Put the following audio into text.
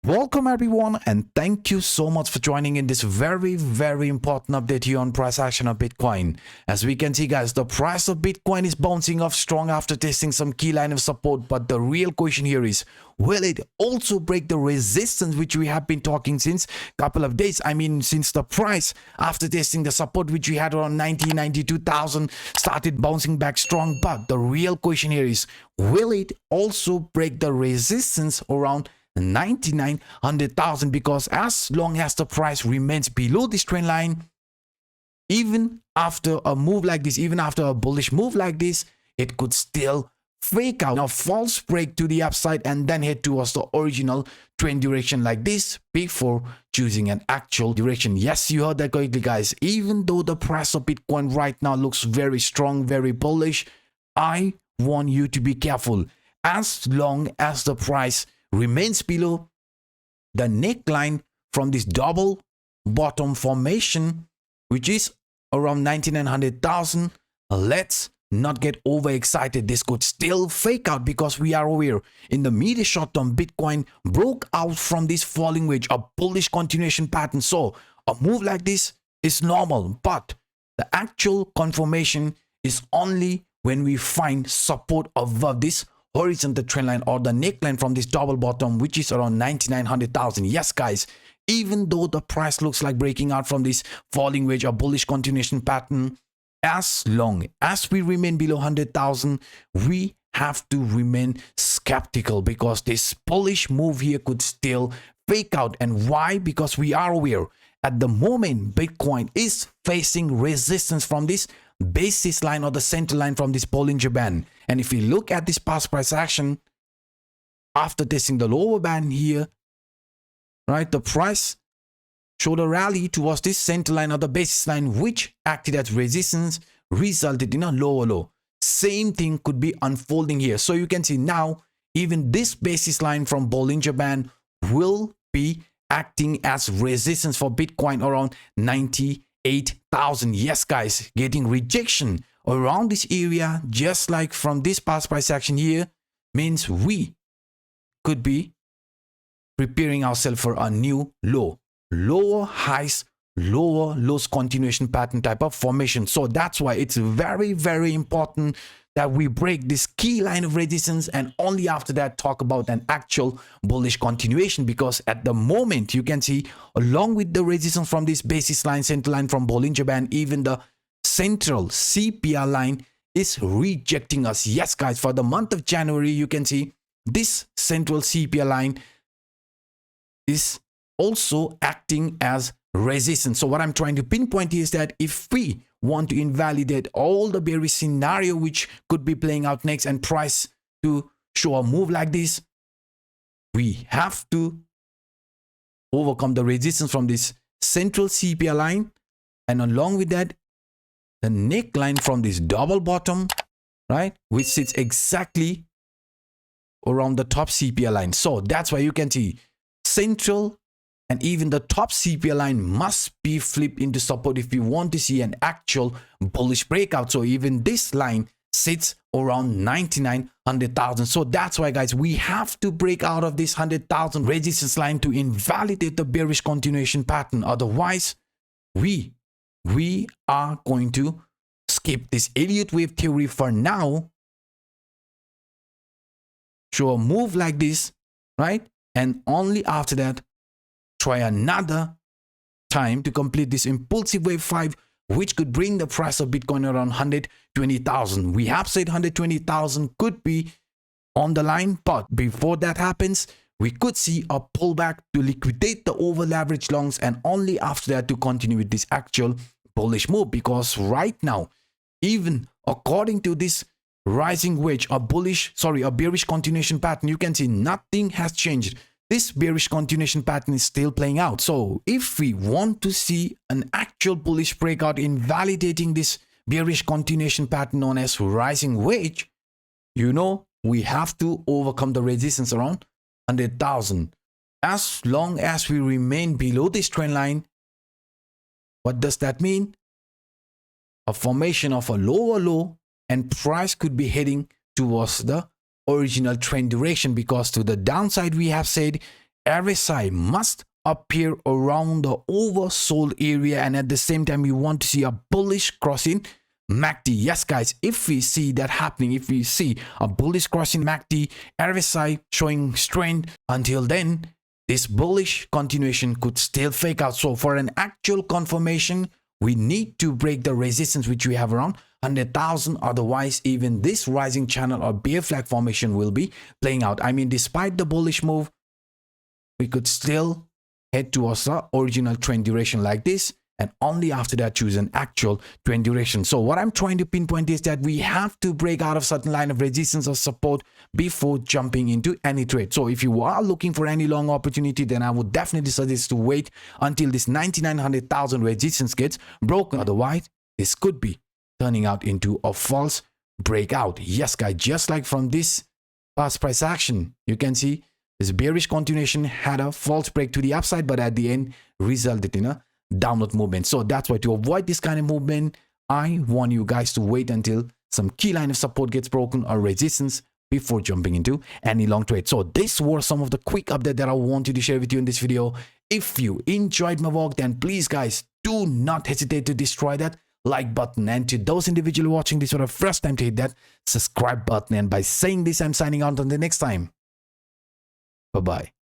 Welcome everyone, and thank you so much for joining in this very important update here on price action of Bitcoin. As we can see guys, the price of Bitcoin is bouncing off strong after testing some key line of support, but the real question here is, will it also break the resistance which we have been talking since couple of days? I mean, since the price after testing the support which we had around 92,000 started bouncing back strong, but the real question here is, will it also break the resistance around 100,000? Because as long as the price remains below this trend line, even after a move like this, even after a bullish move like this, it could still fake out a false break to the upside and then head towards the original trend direction like this before choosing an actual direction. Yes, you heard that correctly guys. Even though the price of Bitcoin right now looks very strong, very bullish, I want you to be careful. As long as the price remains below the neckline from this double bottom formation, which is around 100,000, let's not get overexcited. This could still fake out because we are aware in the medium short term Bitcoin broke out from this falling wedge, a bullish continuation pattern. So a move like this is normal, but the actual confirmation is only when we find support above this horizontal trend line or the neckline from this double bottom, which is around 100,000. Yes guys, even though the price looks like breaking out from this falling wedge or bullish continuation pattern, as long as we remain below 100,000, we have to remain skeptical because this bullish move here could still fake out. And why? Because we are aware at the moment Bitcoin is facing resistance from this basis line or the center line from this Bollinger Band. And if we look at this past price action after testing the lower band here, right, the price showed a rally towards this center line or the basis line, which acted as resistance, resulted in a lower low. Same thing could be unfolding here. So you can see now even this basis line from Bollinger Band will be acting as resistance for Bitcoin around 98,000. Yes guys, getting rejection around this area just like from this past price action here means we could be preparing ourselves for a new low, lower highs, lower lows continuation pattern type of formation. So that's why it's very important that we break this key line of resistance and only after that talk about an actual bullish continuation. Because at the moment you can see along with the resistance from this basis line, center line from Bollinger Band, even the central CPR line is rejecting us. Yes guys, for the month of January you can see this central CPR line is also acting as resistance. So what I'm trying to pinpoint is that if we want to invalidate all the bearish scenario which could be playing out next and price to show a move like this, we have to overcome the resistance from this central CPR line, and along with that the neckline from this double bottom, right, which sits exactly around the top CPR line. So that's why you can see central and even the top CPR line must be flipped into support if we want to see an actual bullish breakout. So even this line sits around 100,000. So that's why guys, we have to break out of this 100,000 resistance line to invalidate the bearish continuation pattern. Otherwise we are going to skip this Elliott wave theory for now, show a move like this, right, and only after that try another time to complete this impulsive wave 5, which could bring the price of Bitcoin around 120,000. We have said 120,000 could be on the line, but before that happens we could see a pullback to liquidate the over leverage longs and only after that to continue with this actual bullish move. Because right now, even according to this rising wedge, a bearish continuation pattern, you can see nothing has changed. This bearish continuation pattern is still playing out. So if we want to see an actual bullish breakout invalidating this bearish continuation pattern known as rising wedge, you know, we have to overcome the resistance around 100,000. As long as we remain below this trend line, what does that mean? A formation of a lower low and price could be heading towards the original trend direction, because to the downside we have said RSI must appear around the oversold area, and at the same time we want to see a bullish crossing MACD. Yes guys, if we see that happening, if we see a bullish crossing MACD, RSI showing strength, until then this bullish continuation could still fake out. So for an actual confirmation, we need to break the resistance which we have around 100,000. Otherwise, even this rising channel or bear flag formation will be playing out. I mean, despite the bullish move, we could still head towards the original trend duration like this, and only after that choose an actual trend duration. So what I'm trying to pinpoint is that we have to break out of certain line of resistance or support before jumping into any trade. So if you are looking for any long opportunity, then I would definitely suggest to wait until this 99,000 resistance gets broken. Otherwise, this could be turning out into a false breakout. Yes guys, just like from this past price action, you can see this bearish continuation had a false break to the upside, but at the end resulted in a downward movement. So that's why, to avoid this kind of movement, I want you guys to wait until some key line of support gets broken or resistance before jumping into any long trade. So this was some of the quick update that I wanted to share with you in this video. If you enjoyed my work, then please guys, do not hesitate to destroy that like button, and to those individuals watching this for the first time, to hit that subscribe button. And by saying this, I'm signing out until the next time. Bye bye.